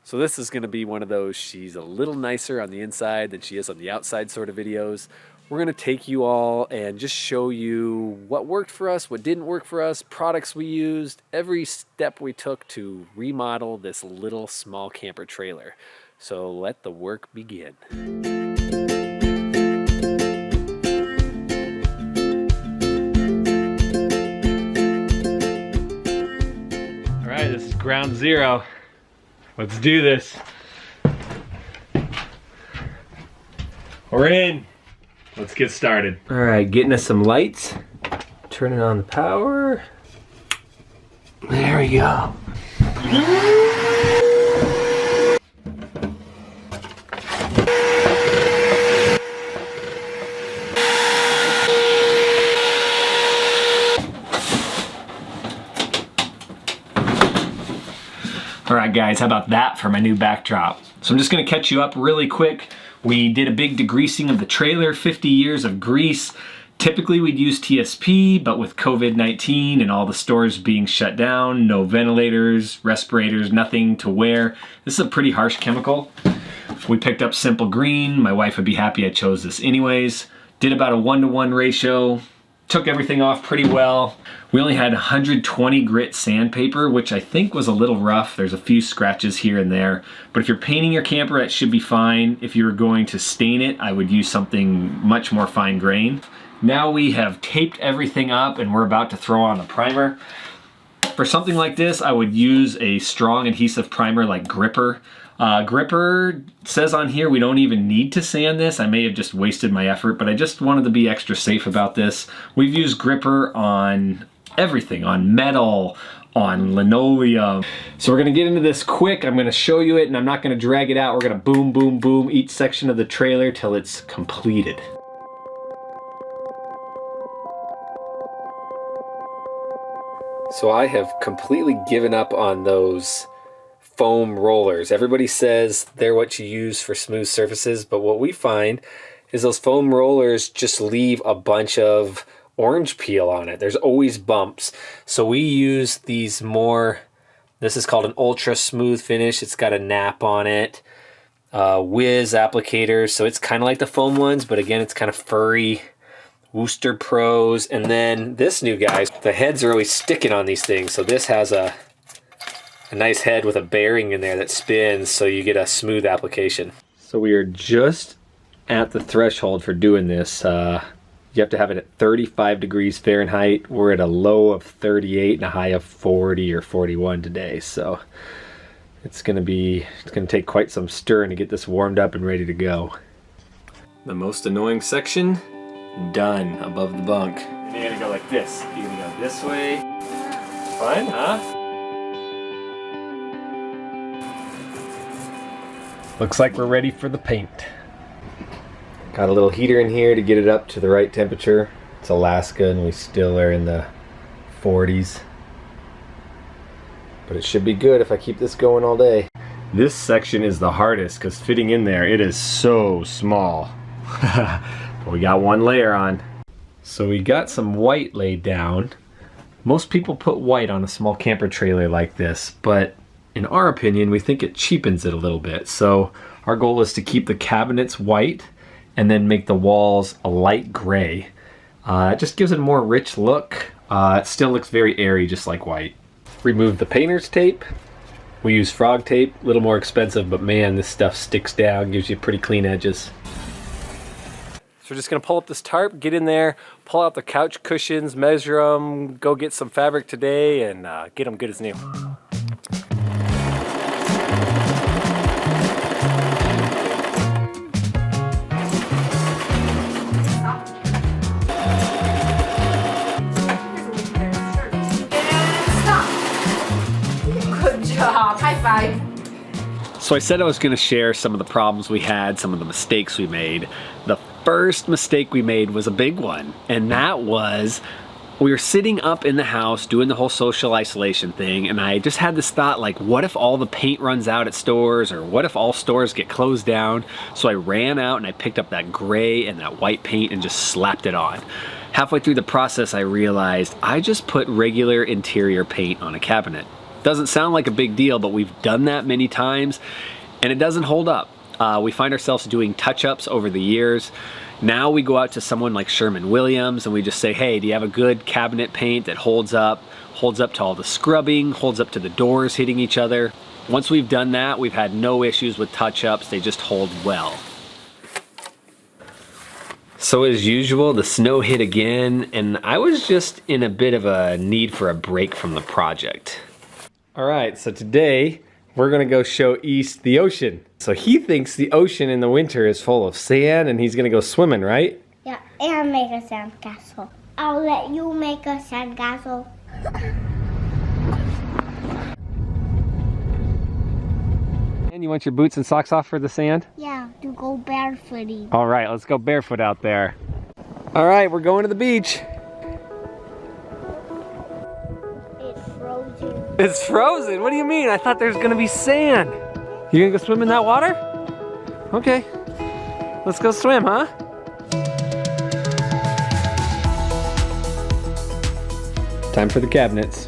So this is going to be one of those she's a little nicer on the inside than she is on the outside sort of videos. We're going to take you all and just show you what worked for us, what didn't work for us, products we used, every step we took to remodel this little small camper trailer. So let the work begin. All right, this is ground zero. Let's do this. We're in. Let's get started. All right, getting us some lights. Turning on the power. There we go. All right guys, how about that for my new backdrop? So I'm just gonna catch you up really quick. We did a big degreasing of the trailer, 50 years of grease. Typically we'd use TSP, but with COVID-19 and all the stores being shut down, no ventilators, respirators, nothing to wear. This is a pretty harsh chemical. We picked up Simple Green. My wife would be happy I chose this anyways. Did about a 1-to-1 ratio. Took everything off pretty well. We only had 120 grit sandpaper, which I think was a little rough. There's a few scratches here and there. But if you're painting your camper, it should be fine. If you were going to stain it, I would use something much more fine grained. Now we have taped everything up and we're about to throw on a primer. For something like this, I would use a strong adhesive primer like Gripper. Gripper says on here we don't even need to sand this. I may have just wasted my effort, but I just wanted to be extra safe about this. We've used Gripper on everything, on metal, on linoleum. So we're gonna get into this quick. I'm gonna show you it and I'm not gonna drag it out. We're gonna boom, boom, boom each section of the trailer till it's completed. So I have completely given up on those foam rollers. Everybody says they're what you use for smooth surfaces, but what we find is those foam rollers just leave a bunch of orange peel on it. There's always bumps. So we use these more, this is called an ultra smooth finish. It's got a nap on it. Whiz applicators, so it's kind of like the foam ones, but again, it's kind of furry. Wooster Pros, and then this new guy, the heads are always sticking on these things. So this has a nice head with a bearing in there that spins so you get a smooth application. So we are just at the threshold for doing this. You have to have it at 35 degrees Fahrenheit. We're at a low of 38 and a high of 40 or 41 today. So it's gonna take quite some stirring to get this warmed up and ready to go. The most annoying section, done above the bunk. And you're gonna go like this. You're gonna go this way. Fun, huh? Looks like we're ready for the paint. Got a little heater in here to get it up to the right temperature. It's Alaska and we still are in the 40s. But it should be good if I keep this going all day. This section is the hardest because fitting in there, it is so small. But we got one layer on. So we got some white laid down. Most people put white on a small camper trailer like this, but in our opinion, we think it cheapens it a little bit. So our goal is to keep the cabinets white and then make the walls a light gray. It just gives it a more rich look. It still looks very airy, just like white. Remove the painter's tape. We use frog tape, a little more expensive, but man, this stuff sticks down, gives you pretty clean edges. So we're just gonna pull up this tarp, get in there, pull out the couch cushions, measure them, go get some fabric today, and get them good as new. Good job, high five. So I said I was going to share some of the problems we had, some of the mistakes we made. The first mistake we made was a big one, and that was we were sitting up in the house doing the whole social isolation thing, and I just had this thought, like, what if all the paint runs out at stores, or what if all stores get closed down? So I ran out and I picked up that gray and that white paint and just slapped it on. Halfway through the process I realized I just put regular interior paint on a cabinet. Doesn't sound like a big deal, but we've done that many times and it doesn't hold up. We find ourselves doing touch-ups over the years. Now we go out to someone like Sherwin-Williams and we just say, hey, do you have a good cabinet paint that holds up to all the scrubbing, holds up to the doors hitting each other? Once we've done that, we've had no issues with touch-ups. They just hold well. So as usual, the snow hit again, and I was just in a bit of a need for a break from the project. All right, so today we're gonna go show East the ocean. So he thinks the ocean in the winter is full of sand and he's gonna go swimming, right? Yeah, and make a sandcastle. I'll let you make a sandcastle. And you want your boots and socks off for the sand? Yeah, to go barefooting. All right, let's go barefoot out there. All right, we're going to the beach. It's frozen. It's frozen? What do you mean? I thought there's gonna be sand. You gonna go swim in that water? Okay, let's go swim, huh? Time for the cabinets.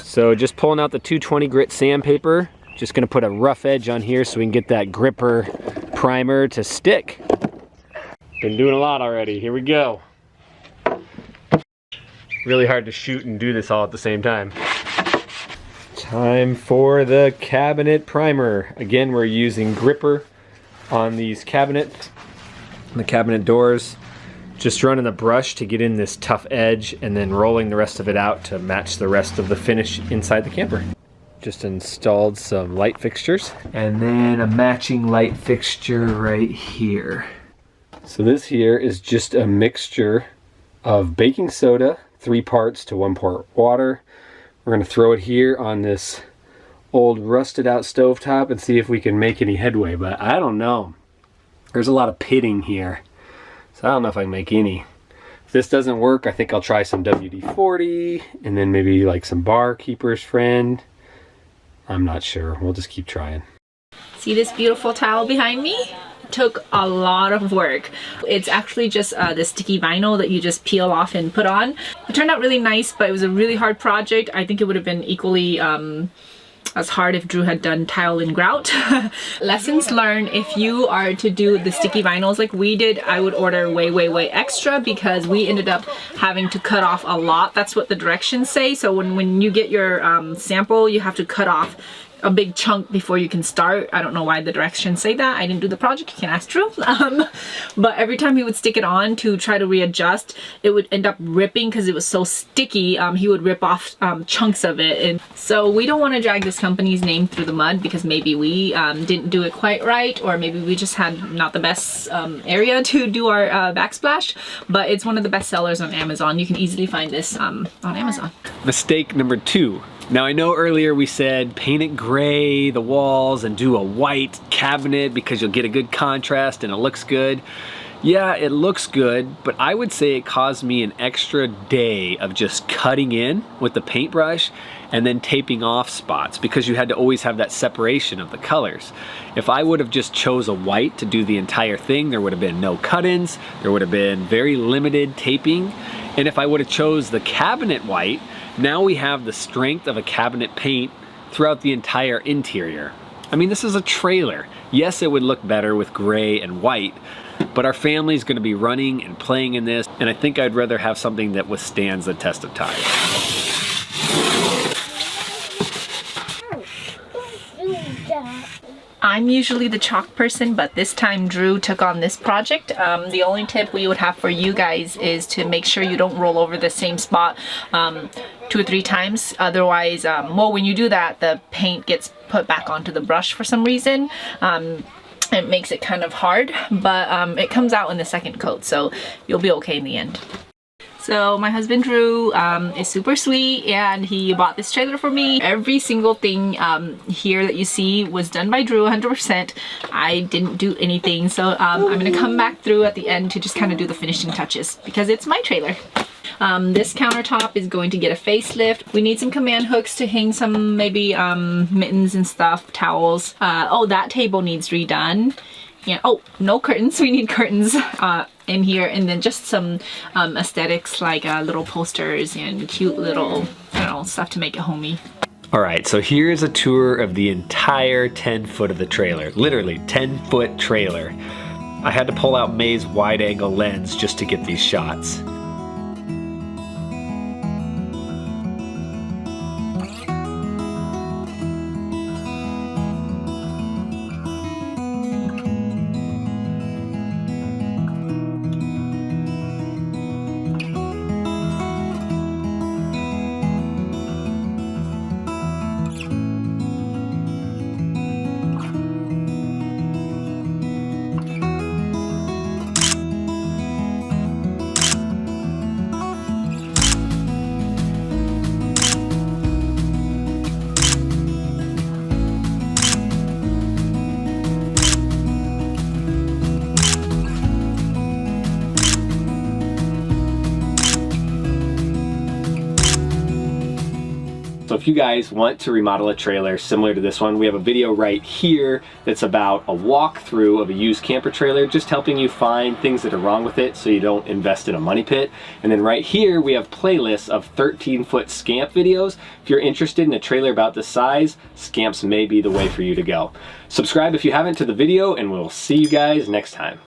So just pulling out the 220 grit sandpaper, just gonna put a rough edge on here so we can get that gripper primer to stick. Been doing a lot already, here we go. Really hard to shoot and do this all at the same time. Time for the cabinet primer. Again, we're using gripper on these cabinets, the cabinet doors. Just running the brush to get in this tough edge and then rolling the rest of it out to match the rest of the finish inside the camper. Just installed some light fixtures and then a matching light fixture right here. So this here is just a mixture of baking soda, 3 parts to 1 part water. We're gonna throw it here on this old rusted out stovetop and see if we can make any headway, but I don't know. There's a lot of pitting here. So I don't know if I can make any. If this doesn't work, I think I'll try some WD-40 and then maybe like some Barkeeper's Friend. I'm not sure. We'll just keep trying. See this beautiful towel behind me? It took a lot of work. It's actually just the sticky vinyl that you just peel off and put on. It turned out really nice, but it was a really hard project. I think it would have been equally as hard if Drew had done tile and grout. Lessons learned: if you are to do the sticky vinyls like we did, I would order way extra because we ended up having to cut off a lot. That's what the directions say. So when you get your sample, you have to cut off a big chunk before you can start. I don't know why the directions say that. I didn't do the project, you can ask Drew. But every time he would stick it on to try to readjust, it would end up ripping because it was so sticky. He would rip off chunks of it. And so we don't want to drag this company's name through the mud because maybe we didn't do it quite right, or maybe we just had not the best area to do our backsplash. But it's one of the best sellers on Amazon. You can easily find this on Amazon. Mistake number 2. Now I know earlier we said paint it gray, the walls, and do a white cabinet because you'll get a good contrast and it looks good. Yeah, it looks good, but I would say it caused me an extra day of just cutting in with the paintbrush and then taping off spots because you had to always have that separation of the colors. If I would have just chose a white to do the entire thing, there would have been no cut-ins, there would have been very limited taping, and if I would have chose the cabinet white, now we have the strength of a cabinet paint throughout the entire interior. I mean, this is a trailer. Yes, it would look better with gray and white, but our family's gonna be running and playing in this, and I think I'd rather have something that withstands the test of time. I'm usually the chalk person, but this time Drew took on this project. The only tip we would have for you guys is to make sure you don't roll over the same spot 2 or 3 times. Otherwise, well, when you do that, the paint gets put back onto the brush for some reason. It makes it kind of hard, but it comes out in the second coat, so you'll be okay in the end. So my husband Drew is super sweet, and he bought this trailer for me. Every single thing here that you see was done by Drew 100%. I didn't do anything, so I'm gonna come back through at the end to just kind of do the finishing touches because it's my trailer. This countertop is going to get a facelift. We need some command hooks to hang some maybe mittens and stuff, towels. Oh, that table needs redone. Yeah. Oh, no curtains. We need curtains in here, and then just some aesthetics like little posters and cute little I don't know, stuff to make it homey. All right, so here's a tour of the entire 10-foot of the trailer. Literally 10-foot trailer. I had to pull out May's wide angle lens just to get these shots. So if you guys want to remodel a trailer similar to this one, we have a video right here that's about a walkthrough of a used camper trailer, just helping you find things that are wrong with it so you don't invest in a money pit. And then right here, we have playlists of 13-foot scamp videos. If you're interested in a trailer about this size, scamps may be the way for you to go. Subscribe if you haven't to the video, and we'll see you guys next time.